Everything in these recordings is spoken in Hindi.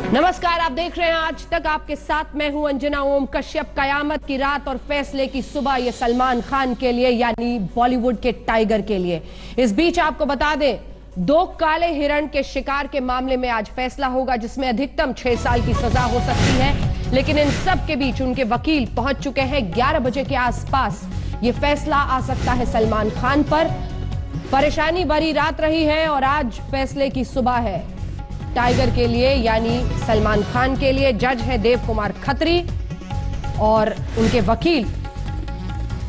नमस्कार, आप देख रहे हैं आज तक। आपके साथ मैं हूं अंजना ओम कश्यप। कयामत की रात और फैसले की सुबह, ये सलमान खान के लिए यानी बॉलीवुड के टाइगर के लिए। इस बीच आपको बता दें, 2 काले हिरण के शिकार के मामले में आज फैसला होगा, जिसमें अधिकतम 6 साल की सजा हो सकती है। लेकिन इन सब के बीच उनके वकील पहुंच चुके हैं। 11 बजे के आसपास ये फैसला आ सकता है सलमान खान पर। परेशानी भरी रात रही है और आज फैसले की सुबह है टाइगर के लिए यानी सलमान खान के लिए। जज है देव कुमार खत्री और उनके वकील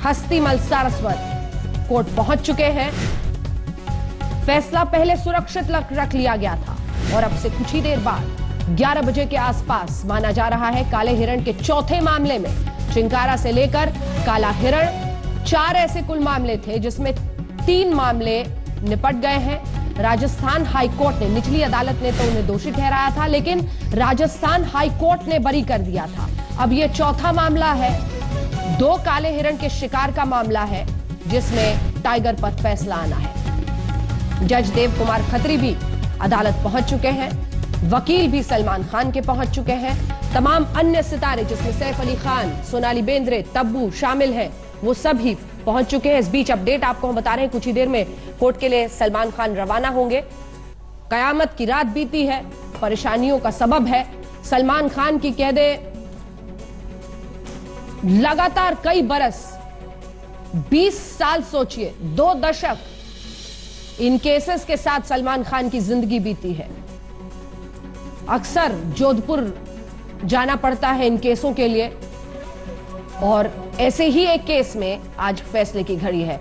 हस्तीमल सारस्वत कोर्ट पहुंच चुके हैं। फैसला पहले सुरक्षित रख लिया गया था और अब से कुछ ही देर बाद 11 बजे के आसपास माना जा रहा है काले हिरण के चौथे मामले में, चिंकारा से लेकर काला हिरण, 4 ऐसे कुल मामले थे जिसमें 3 मामले निपट गए हैं। राजस्थान हाई कोर्ट ने, निचली अदालत ने तो उन्हें दोषी ठहराया था, लेकिन राजस्थान हाई कोर्ट ने बरी कर दिया था। अब यह चौथा मामला है, 2 काले हिरण के शिकार का मामला है, जिसमें टाइगर पर फैसला आना है। जज देव कुमार खत्री भी अदालत पहुंच चुके हैं, वकील भी सलमान खान के पहुंच चुके हैं। तमाम अन्य सितारे जिसमें सैफ अली खान, सोनाली बेंद्रे, तब्बू शामिल हैं, वो सभी पहुंच चुके हैं। इस बीच अपडेट आपको हम बता रहे हैं, कुछ ही देर में कोर्ट के लिए सलमान खान रवाना होंगे। कयामत की रात बीती है, परेशानियों का सबब है सलमान खान की कह दे लगातार कई बरस, 20 साल सोचिए, 2 दशक इन केसेस के साथ सलमान खान की जिंदगी बीती है। अक्सर जोधपुर जाना पड़ता है इन केसों के लिए और ऐसे ही एक केस में आज फैसले की घड़ी है।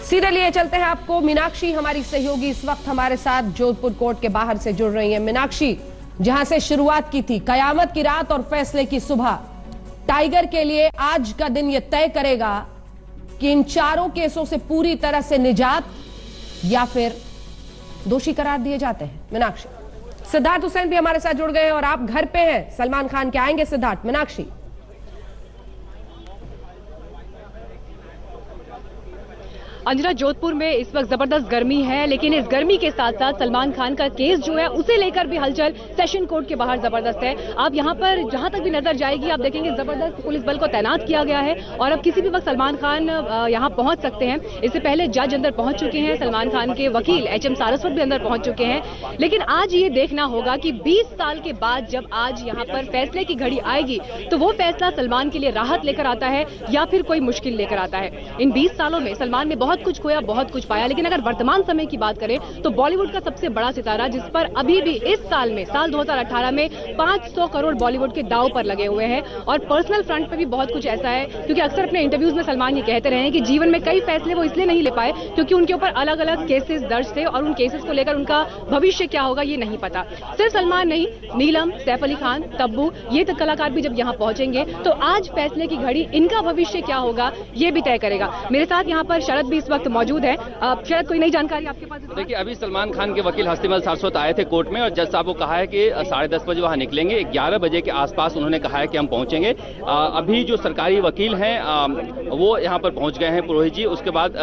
सीधे लिए चलते हैं आपको। मीनाक्षी हमारी सहयोगी इस वक्त हमारे साथ जोधपुर कोर्ट के बाहर से जुड़ रही हैं। मीनाक्षी, जहां से शुरुआत की थी, कयामत की रात और फैसले की सुबह, टाइगर के लिए आज का दिन यह तय करेगा कि इन 4 केसों से पूरी तरह से निजात या फिर दोषी करार दिए जाते हैं। मीनाक्षी, सिद्धार्थ हुसैन भी हमारे साथ जुड़ गए हैं और आप घर पे हैं सलमान खान के। आएंगे सिद्धार्थ। मीनाक्षी, अंजना, जोधपुर में इस वक्त जबरदस्त गर्मी है, लेकिन इस गर्मी के साथ साथ सलमान खान का केस जो है उसे लेकर भी हलचल सेशन कोर्ट के बाहर जबरदस्त है। आप यहां पर जहां तक भी नजर जाएगी आप देखेंगे जबरदस्त पुलिस बल को तैनात किया गया है और अब किसी भी वक्त सलमान खान यहां पहुंच सकते हैं। इससे पहले जज अंदर पहुंच चुके हैं, सलमान खान के वकील HM सारस्वत भी अंदर पहुंच चुके हैं। लेकिन आज ये देखना होगा कि 20 साल के बाद जब आज यहाँ पर फैसले की घड़ी आएगी तो वो फैसला सलमान के लिए राहत लेकर आता है या फिर कोई मुश्किल लेकर आता है। इन 20 सालों में सलमान ने बहुत कुछ खोया, बहुत कुछ पाया, लेकिन अगर वर्तमान समय की बात करें तो बॉलीवुड का सबसे बड़ा सितारा, जिस पर अभी भी इस साल 2018 में 500 करोड़ बॉलीवुड के दांव पर लगे हुए हैं। और पर्सनल फ्रंट पे भी बहुत कुछ ऐसा है, क्योंकि अक्सर अपने इंटरव्यूज में सलमान ये कहते रहे हैं कि जीवन में कई फैसले वो इसलिए नहीं ले पाए क्योंकि उनके ऊपर अलग अलग केसेस दर्ज थे और उन केसेस को लेकर उनका भविष्य क्या होगा ये नहीं पता। सिर्फ सलमान नहीं, नीलम, सैफ अली खान, तब्बू, ये कलाकार भी जब यहाँ पहुंचेंगे तो आज फैसले की घड़ी इनका भविष्य क्या होगा ये भी तय करेगा। मेरे साथ यहाँ पर शरद भी इस वक्त मौजूद है। शायद कोई नई जानकारी आपके पास? देखिए, अभी सलमान खान के वकील हस्तीमल सारस्वत आए थे कोर्ट में और जज साहब को कहा है कि 10:30 बजे वहां निकलेंगे। 11 बजे के आसपास उन्होंने कहा है कि हम पहुंचेंगे। अभी जो सरकारी वकील हैं वो यहां पर पहुंच गए हैं, पुरोहित जी। उसके बाद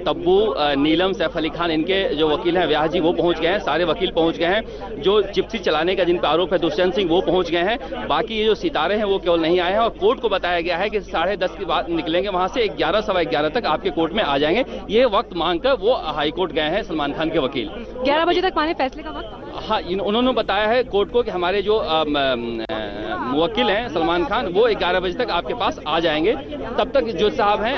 तब्बू, नीलम, सैफ अली खान, इनके जो वकील हैं व्यास जी, वो पहुंच गए हैं। सारे वकील पहुंच गए हैं। जो जिप्सी चलाने का जिन पर आरोप है दुष्यंत सिंह, वो पहुंच गए हैं। बाकी ये जो सितारे हैं वो केवल नहीं आए हैं और कोर्ट को बताया गया है कि 10:30 के बाद निकलेंगे, वहां से 11 सवा 11 तक आपके कोर्ट में आ जाएंगे। ये वक्त मांगकर वो हाई कोर्ट गए हैं सलमान खान के वकील। 11 बजे तक माने फैसले का वक्त? हाँ, उन्होंने बताया है कोर्ट को कि हमारे जो वकील हैं सलमान खान, वो 11 बजे तक आपके पास आ जाएंगे। तब तक जो साहब हैं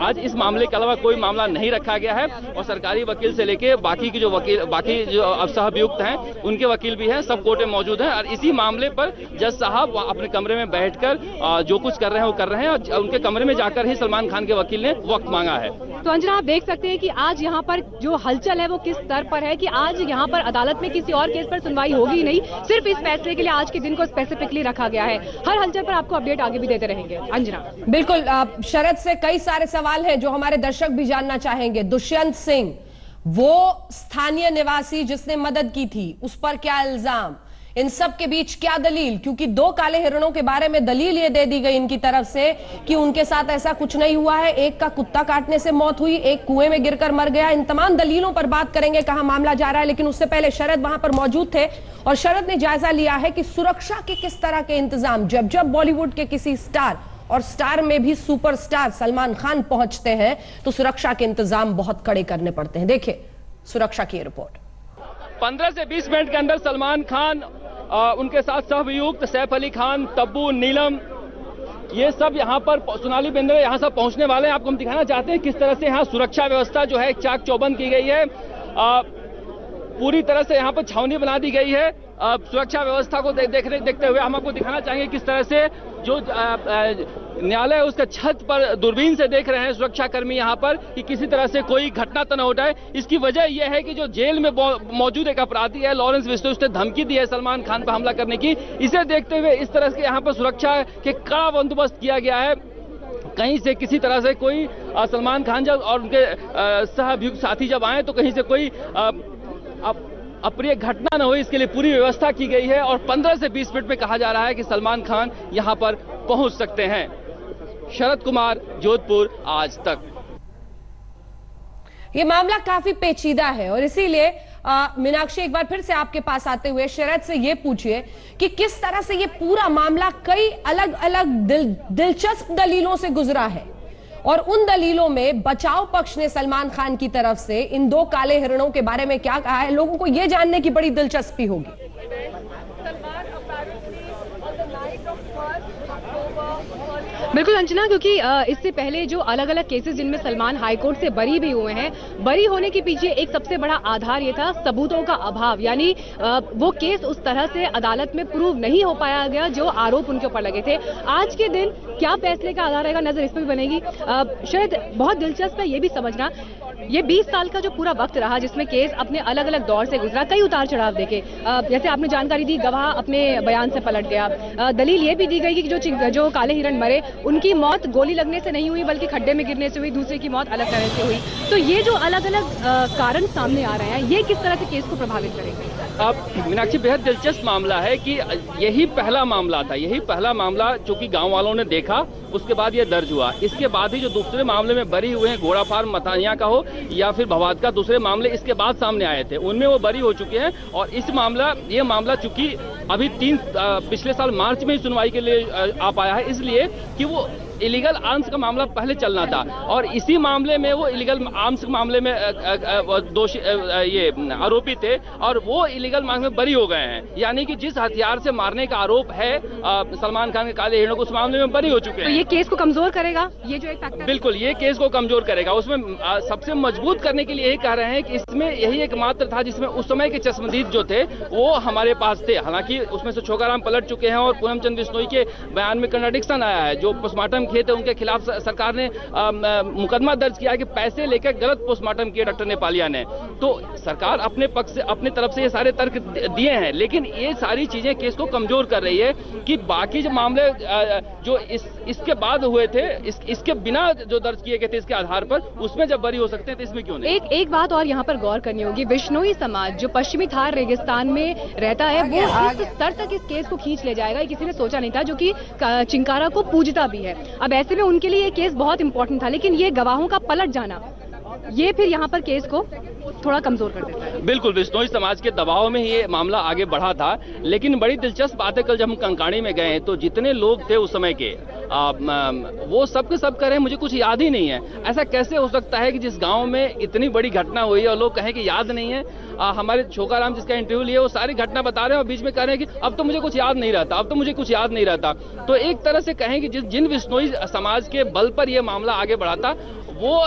आज इस मामले के अलावा कोई मामला नहीं रखा गया है और सरकारी वकील से लेके बाकी जो अब सहअभियुक्त हैं उनके वकील भी हैं, सब कोर्ट में मौजूद हैं। और इसी मामले पर जज साहब अपने कमरे में बैठकर जो कुछ कर रहे हैं वो कर रहे हैं और उनके कमरे में जाकर ही सलमान खान के वकील ने वक्त मांगा है। तो अंजना, आप देख सकते हैं कि आज यहाँ पर जो हलचल है वो किस स्तर पर है कि आज यहाँ पर अदालत में किसी और केस पर सुनवाई होगी नहीं, सिर्फ इस फैसले के लिए आज के दिन को स्पेसिफिकली रखा गया है। हर हलचल पर आपको अपडेट आगे भी देते रहेंगे। अंजना, बिल्कुल। शरद से कई सारे सवाल हैं जो हमारे दर्शक भी जानना चाहेंगे। दुष्यंत सिंह, वो स्थानीय निवासी जिसने मदद की थी, उस पर क्या इल्जाम? इन सब के बीच क्या दलील? क्योंकि 2 काले हिरणों के बारे में दलील ये दे दी गई इनकी तरफ से कि उनके साथ ऐसा कुछ नहीं हुआ है, एक का कुत्ता काटने से मौत हुई, एक कुएं में गिरकर मर गया। इन तमाम दलीलों पर बात करेंगे, कहां मामला जा रहा है। लेकिन उससे पहले शरद वहां पर मौजूद थे और शरद ने जायजा लिया है कि सुरक्षा के किस तरह के इंतजाम जब जब बॉलीवुड के किसी स्टार और स्टार में भी सुपरस्टार सलमान खान पहुंचते हैं तो सुरक्षा के इंतजाम बहुत कड़े करने पड़ते हैं। देखिए सुरक्षा की रिपोर्ट। 15 से 20 मिनट के अंदर सलमान खान, उनके साथ सहअभियुक्त सैफ अली खान, तब्बू, नीलम, ये सब यहाँ पर, सोनाली बेंद्रे यहाँ सब पहुंचने वाले हैं। आपको हम दिखाना चाहते हैं किस तरह से यहाँ सुरक्षा व्यवस्था जो है चाक चौबंद की गई है। पूरी तरह से यहाँ पर छावनी बना दी गई है। सुरक्षा व्यवस्था को देखते हुए हम आपको दिखाना चाहेंगे किस तरह से जो न्यायालय है उसका छत पर दूरबीन से देख रहे हैं सुरक्षाकर्मी यहाँ पर कि किसी तरह से कोई घटना तो न हो जाए। इसकी वजह यह है कि जो जेल में मौजूद एक अपराधी है लॉरेंस बिश्नोई, उसने धमकी दी है सलमान खान पर हमला करने की। इसे देखते हुए इस तरह से यहाँ पर सुरक्षा के कड़ा बंदोबस्त किया गया है। कहीं से किसी तरह से कोई सलमान खान जब और उनके सहअभियुक्त साथी जब आए तो कहीं से कोई अप्रिय घटना न हो, इसके लिए पूरी व्यवस्था की गई है। और 15 से 20 मिनट में कहा जा रहा है कि सलमान खान यहां पर पहुंच सकते हैं। शरद कुमार, जोधपुर, आज तक। ये मामला काफी पेचीदा है और इसीलिए मीनाक्षी एक बार फिर से आपके पास आते हुए शरद से ये पूछिए कि किस तरह से ये पूरा मामला कई अलग अलग दिलचस्प दलीलों से गुजरा है और उन दलीलों में बचाव पक्ष ने सलमान खान की तरफ से इन 2 काले हिरणों के बारे में क्या कहा है, लोगों को यह जानने की बड़ी दिलचस्पी होगी। बिल्कुल अंजना, क्योंकि इससे पहले जो अलग अलग केसेस जिनमें सलमान हाईकोर्ट से बरी भी हुए हैं, बरी होने के पीछे एक सबसे बड़ा आधार ये था सबूतों का अभाव, यानी वो केस उस तरह से अदालत में प्रूव नहीं हो पाया गया जो आरोप उनके ऊपर लगे थे। आज के दिन क्या फैसले का आधार रहेगा, नजर इस पर भी बनेगी। शायद बहुत दिलचस्प है ये भी समझना, ये 20 साल का जो पूरा वक्त रहा जिसमें केस अपने अलग अलग दौर से गुजरा, कई उतार चढ़ाव देखे। जैसे आपने जानकारी दी, गवाह अपने बयान से पलट गया। दलील ये भी दी गई कि जो काले हिरण मरे उनकी मौत गोली लगने से नहीं हुई बल्कि खड्डे में गिरने से हुई, दूसरे की मौत अलग तरह से हुई। तो ये जो अलग अलग कारण सामने आ रहे हैं, ये किस तरह से केस को प्रभावित करेंगे? अब मीनाक्षी, बेहद दिलचस्प मामला है कि यही पहला मामला था, यही पहला मामला चूंकि गांव वालों ने देखा उसके बाद ये दर्ज हुआ। इसके बाद ही जो दूसरे मामले में बरी हुए हैं, घोड़ा फार्म मथानिया का हो या फिर भवाद का, दूसरे मामले इसके बाद सामने आए थे, उनमें वो बरी हो चुके हैं। और ये मामला चूंकि अभी पिछले साल मार्च में ही सुनवाई के लिए आ पाया है, इसलिए कि वो इलीगल आर्म्स का मामला पहले चलना था और इसी मामले में वो इलीगल आर्म्स के मामले में दोषी ये आरोपी थे और वो इलीगल मामले में बरी हो गए हैं। यानी कि जिस हथियार से मारने का आरोप है सलमान खान के काले हिरणों को, उस मामले में बरी हो चुके हैं। तो ये केस को कमजोर करेगा, ये जो एक फैक्टर? बिल्कुल, ये केस को कमजोर करेगा। उसमें सबसे मजबूत करने के लिए यही कह रहे हैं कि इसमें यही एक मात्र था जिसमें उस समय के चश्मदीद जो थे वो हमारे पास थे। हालांकि उसमें से छोकाराम पलट चुके हैं और पूनमचंद बिश्नोई के बयान में कंट्राडिक्शन आया है। जो पोस्टमार्टम किए थे उनके खिलाफ सरकार ने मुकदमा दर्ज किया कि पैसे लेकर गलत पोस्टमार्टम किए डॉक्टर नेपालिया ने। तो सरकार अपने पक्ष से, अपनी तरफ से ये सारे तर्क दिए हैं, लेकिन ये सारी चीजें केस को कमजोर कर रही है कि बाकी जो मामले जो इसके बाद हुए थे, इसके बिना जो दर्ज किए गए थे इसके आधार पर, उसमें जब बरी हो सकते हैं तो इसमें क्यों नहीं? एक बात और यहाँ पर गौर करनी होगी, बिश्नोई समाज जो पश्चिमी थार रेगिस्तान में रहता है वो इस स्तर तक इस केस को खींच ले जाएगा, ये किसी ने सोचा नहीं था, जो कि चिंकारा को पूजता भी है। अब ऐसे में उनके लिए ये केस बहुत इंपॉर्टेंट था, लेकिन ये गवाहों का पलट जाना, ये फिर यहाँ पर केस को थोड़ा कमजोर कर देता है। बिल्कुल, बिश्नोई समाज के दबाव में ये मामला आगे बढ़ा था। लेकिन बड़ी दिलचस्प बात है, कल जब हम कंकाड़ी में गए तो जितने लोग थे उस समय के वो सब के सब कह रहे हैं मुझे कुछ याद ही नहीं है। ऐसा कैसे हो सकता है कि जिस गांव में इतनी बड़ी घटना हुई है और लोग कहें कि याद नहीं है? हमारे छोकाराम जिसका इंटरव्यू लिया वो सारी घटना बता रहे हैं और बीच में कह रहे हैं कि अब तो मुझे कुछ याद नहीं रहता, अब तो मुझे कुछ याद नहीं रहता। तो एक तरह से कहें कि जिन बिश्नोई समाज के बल पर यह मामला आगे बढ़ा था, वो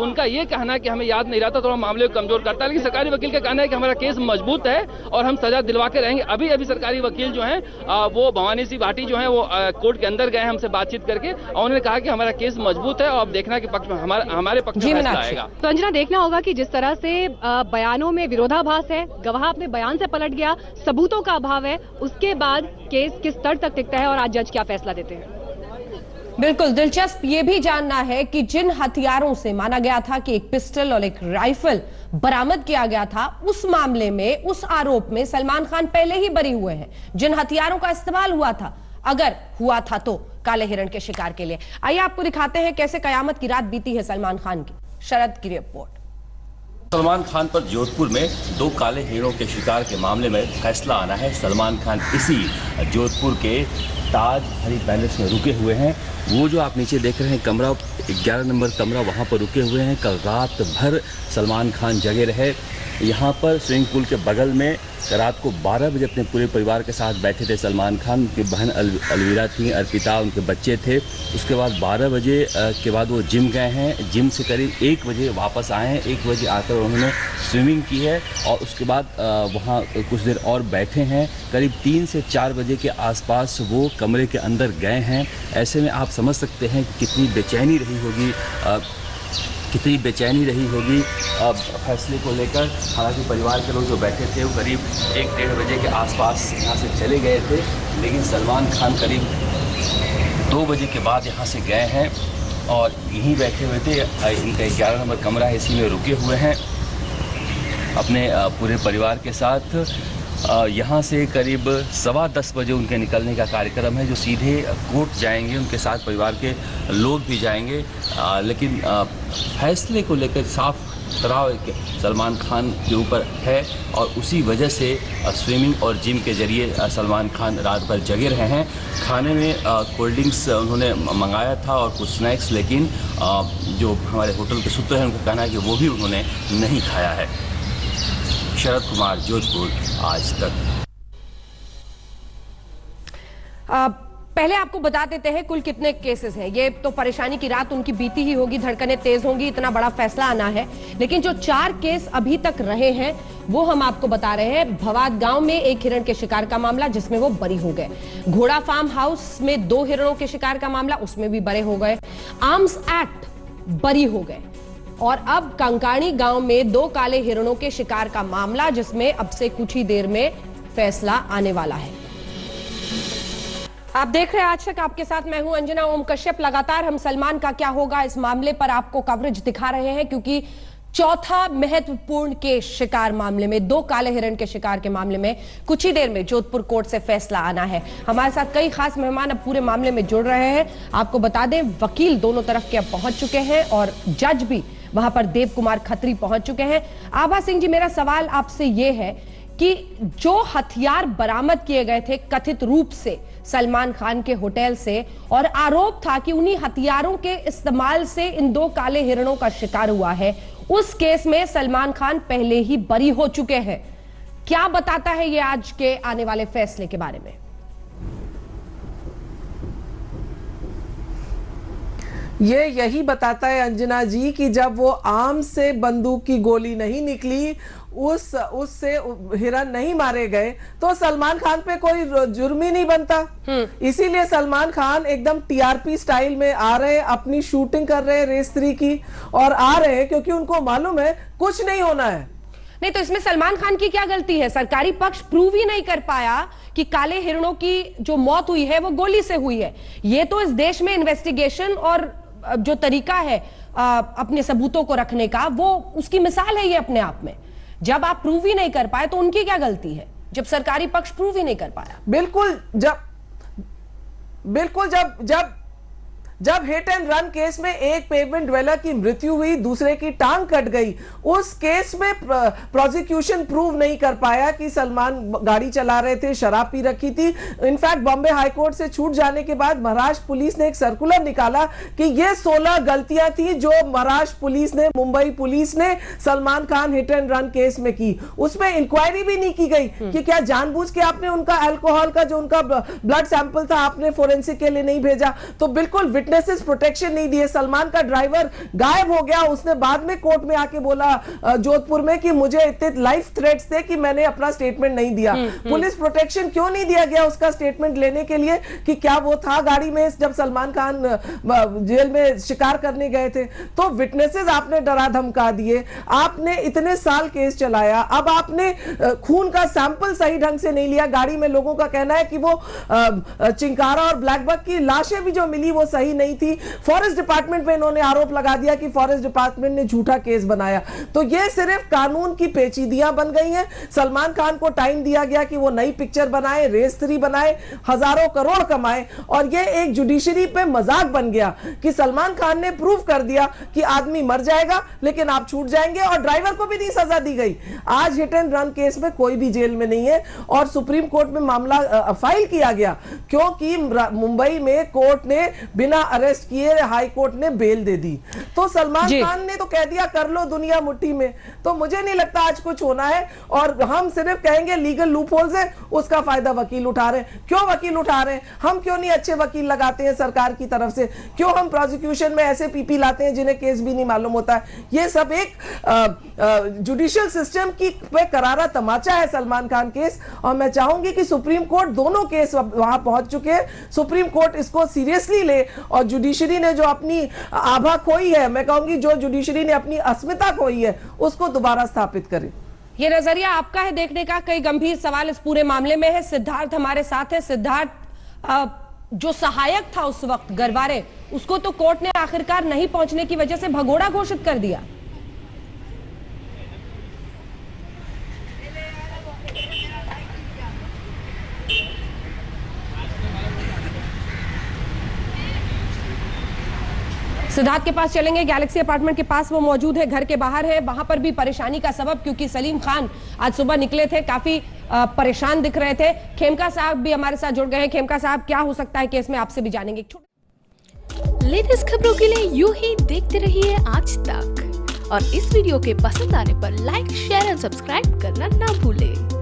उनका ये कहना है कि हमें याद नहीं रहता, थोड़ा मामले को कमजोर करता है। लेकिन सरकारी वकील का कहना है कि हमारा केस मजबूत है और हम सजा दिलवा के रहेंगे। अभी सरकारी वकील जो हैं वो भवानी सिंह भाटी जो हैं वो कोर्ट के अंदर गए हमसे बातचीत करके और उन्होंने कहा कि हमारा केस मजबूत है और अब देखना कि पक्ष में हमारे पक्ष में फैसला आएगा। तो अंजना, देखना होगा कि जिस तरह से बयानों में विरोधाभास है, गवाह अपने बयान से पलट गया, सबूतों का अभाव है, उसके बाद केस किस स्तर तक टिकता है और आज जज क्या फैसला देते हैं। बिल्कुल दिलचस्प ये भी जानना है कि जिन हथियारों से माना गया था कि एक पिस्टल और एक राइफल बरामद किया गया था, उस मामले में, उस आरोप में सलमान खान पहले ही बरी हुए हैं। जिन हथियारों का इस्तेमाल हुआ था, अगर हुआ था तो काले हिरण के शिकार के लिए। आइए आपको दिखाते हैं कैसे कयामत की रात बीती है सलमान खान की। शरद की रिपोर्ट। सलमान खान पर जोधपुर में 2 काले हिरणों के शिकार के मामले में फैसला आना है। सलमान खान इसी जोधपुर के ताज हरी पैलेस में रुके हुए हैं। वो जो आप नीचे देख रहे हैं कमरा, 11 नंबर कमरा, वहाँ पर रुके हुए हैं। कल रात भर सलमान खान जगे रहे। यहाँ पर स्विमिंग पूल के बगल में रात को 12 बजे अपने पूरे परिवार के साथ बैठे थे सलमान खान। उनकी बहन अलवीरा थी, अर्पिता, उनके बच्चे थे। उसके बाद 12 बजे के बाद वो जिम गए हैं। जिम से करीब 1 बजे वापस आए हैं। 1 बजे आकर उन्होंने स्विमिंग की है और उसके बाद वहाँ कुछ देर और बैठे हैं। करीब 3 से 4 बजे के आसपास वो कमरे के अंदर गए हैं। ऐसे में आप समझ सकते हैं कि कितनी बेचैनी रही होगी अब फैसले को लेकर। हालांकि परिवार के लोग जो बैठे थे वो करीब 1-1.5 बजे के आसपास यहाँ से चले गए थे, लेकिन सलमान खान करीब 2 बजे के बाद यहाँ से गए हैं और यहीं बैठे हुए थे। इनका 11 नंबर कमरा है, इसी में रुके हुए हैं अपने पूरे परिवार के साथ। यहाँ से करीब 10:15 बजे उनके निकलने का कार्यक्रम है, जो सीधे कोर्ट जाएंगे। उनके साथ परिवार के लोग भी जाएंगे, लेकिन फैसले को लेकर साफ तनाव सलमान खान के ऊपर है और उसी वजह से स्विमिंग और जिम के जरिए सलमान खान रात भर जगे रहे हैं। खाने में कोल्ड ड्रिंक्स उन्होंने मंगाया था और कुछ स्नैक्स, लेकिन जो हमारे होटल के सूत्र हैं उनका कहना है कि वो भी उन्होंने नहीं खाया है। शरद कुमार, जोधपुर, आज तक। पहले आपको बता देते हैं कुल कितने केसेस हैं। ये तो परेशानी की रात उनकी बीती ही होगी, धड़कनें तेज होंगी, इतना बड़ा फैसला आना है। लेकिन जो 4 केस अभी तक रहे हैं वो हम आपको बता रहे हैं। भवाद गांव में 1 हिरण के शिकार का मामला, जिसमें वो बरी हो गए। घोड़ा फार्म हाउस में 2 हिरणों के शिकार का मामला, उसमें भी बरे हो गए। आर्म्स एक्ट बरी हो गए। और अब कंकाणी गांव में 2 काले हिरणों के शिकार का मामला, जिसमें अब से कुछ ही देर में फैसला आने वाला है। आप देख रहे हैं आज तक, आपके साथ मैं हूं अंजना ओम कश्यप। लगातार हम सलमान का क्या होगा इस मामले पर आपको कवरेज दिखा रहे हैं, क्योंकि चौथा महत्वपूर्ण केस शिकार मामले में, 2 काले हिरण के शिकार के मामले में कुछ ही देर में जोधपुर कोर्ट से फैसला आना है। हमारे साथ कई खास मेहमान अब पूरे मामले में जुड़ रहे हैं। आपको बता दें, वकील दोनों तरफ के अब पहुंच चुके हैं और जज भी वहां पर देव कुमार खत्री पहुंच चुके हैं। आभा सिंह जी, मेरा सवाल आपसे यह है कि जो हथियार बरामद किए गए थे कथित रूप से सलमान खान के होटल से, और आरोप था कि उन्हीं हथियारों के इस्तेमाल से इन 2 काले हिरणों का शिकार हुआ है, उस केस में सलमान खान पहले ही बरी हो चुके हैं। क्या बताता है ये आज के आने वाले फैसले के बारे में? ये यही बताता है अंजना जी कि जब वो आम से बंदूक की गोली नहीं निकली, उससे हिरन नहीं मारे गए, तो सलमान खान पे कोई जुर्म ही नहीं बनता। इसीलिए सलमान खान एकदम टीआरपी स्टाइल में आ रहे, अपनी शूटिंग कर रहे हैं रेस 3 की, और आ रहे हैं क्योंकि उनको मालूम है कुछ नहीं होना है। नहीं तो इसमें सलमान खान की क्या गलती है? सरकारी पक्ष प्रूव ही नहीं कर पाया कि काले हिरणों की जो मौत हुई है वो गोली से हुई है। ये तो इस देश में इन्वेस्टिगेशन और जो तरीका है अपने सबूतों को रखने का, वो उसकी मिसाल है ये अपने आप में। जब आप प्रूव ही नहीं कर पाए तो उनकी क्या गलती है, जब सरकारी पक्ष प्रूव ही नहीं कर पाया? जब हिट एंड रन केस में एक पेवमेंट ड्वेलर की मृत्यु हुई, दूसरे की टांग कट गई, उस केस में प्रोसिक्यूशन प्रूव नहीं कर पाया कि सलमान गाड़ी चला रहे थे, शराब पी रखी थी। इनफैक्ट बॉम्बे हाई कोर्ट से छूट जाने के बाद महाराष्ट्र पुलिस ने एक सर्कुलर निकाला कि ये 16 गलतियां थी जो महाराष्ट्र पुलिस ने, मुंबई पुलिस ने Salman Khan hit and run case में की। उसमें इंक्वायरी भी नहीं की गई कि क्या जानबूझ के आपने उनका अल्कोहल का जो उनका ब्लड सैंपल था आपने फोरेंसिक के लिए नहीं भेजा। तो बिल्कुल विटनेसेस प्रोटेक्शन नहीं दिए। सलमान का ड्राइवर गायब हो गया। उसने बाद में कोर्ट में आके बोला जोधपुर में कि मुझे इतने लाइफ थ्रेट्स थे कि मैंने अपना स्टेटमेंट नहीं दिया। पुलिस प्रोटेक्शन क्यों नहीं दिया गया उसका स्टेटमेंट लेने के लिए कि क्या वो था गाड़ी में जब सलमान खान जेल में शिकार करने गए थे? तो विटनेसेस आपने डरा धमका दिए। आपने इतने साल केस चलाया, अब आपने खून का सैंपल सही ढंग से नहीं लिया। गाड़ी में लोगों का कहना है कि वो चिंकारा और ब्लैक बक की लाशें भी जो मिली वो सही नहीं थी। फॉरेस्ट डिपार्टमेंट पे इन्होंने आरोप लगा दिया कि फॉरेस्ट डिपार्टमेंट ने झूठा केस बनाया। तो ये सिर्फ कानून की पेचीदियां बन गई हैं। सलमान खान को टाइम दिया गया कि वो नई पिक्चर बनाए, रेस 3 बनाए, हजारों करोड़ कमाए, और ये एक जुडिशरी पे मजाक बन गया कि सलमान खान ने प्रूव कर दिया कि आदमी मर जाएगा लेकिन आप छूट जाएंगे, और ड्राइवर को भी नहीं सजा दी गई। आज हिट एंड रन केस में कोई भी जेल में नहीं है और सुप्रीम कोर्ट में मामला फाइल किया गया क्योंकि मुंबई में कोर्ट ने बिना अरेस्ट किए हाई कोर्ट ने बेल दे दी। तो सलमान खान ने तो कह दिया कर लो दुनिया मुट्ठी में। तो मुझे नहीं लगता आज कुछ होना है, और हम सिर्फ कहेंगे लीगल लूपहोल्स है, उसका फायदा वकील उठा रहे हैं। क्यों वकील उठा रहे हैं? हम क्यों नहीं अच्छे वकील लगाते हैं सरकार की तरफ से? क्यों हम प्रोसिक्यूशन में ऐसे पीपी लाते हैं जिन्हें केस भी नहीं मालूम होता है? ये सब एक जुडिशियल सिस्टम की पे करारा तमाचा है सलमान खान केस, और मैं चाहूंगी कि सुप्रीम कोर्ट, दोनों केस वहां पहुंच चुके हैं, सुप्रीम कोर्ट इसको सीरियसली ले, और जुडिशरी ने जो अपनी आभा खोई है, मैं कहूंगी जो जुडिशरी ने अपनी अस्मिता खोई है, उसको दोबारा स्थापित करे। ये नजरिया आपका है देखने का। कई गंभीर सवाल इस पूरे मामले में है। सिद्धार्थ हमारे साथ है। सिद्धार्थ, जो सहायक था उस वक्त गरवारे, उसको तो कोर्ट ने आखिरकार नहीं पहुंचने की वजह से भगोड़ा घोषित कर दिया। सिद्धार्थ के पास चलेंगे। गैलेक्सी अपार्टमेंट के पास वो मौजूद है, घर के बाहर है। वहां पर भी परेशानी का सबब, क्योंकि सलीम खान आज सुबह निकले थे, काफी परेशान दिख रहे थे। खेमका साहब भी हमारे साथ जुड़ गए हैं। खेमका साहब, क्या हो सकता है केस में, आपसे भी जानेंगे। लेटेस्ट खबरों के लिए यूं ही देखते रहिए आज तक, और इस वीडियो के पसंद आने पर लाइक, शेयर एंड सब्सक्राइब करना ना भूलें।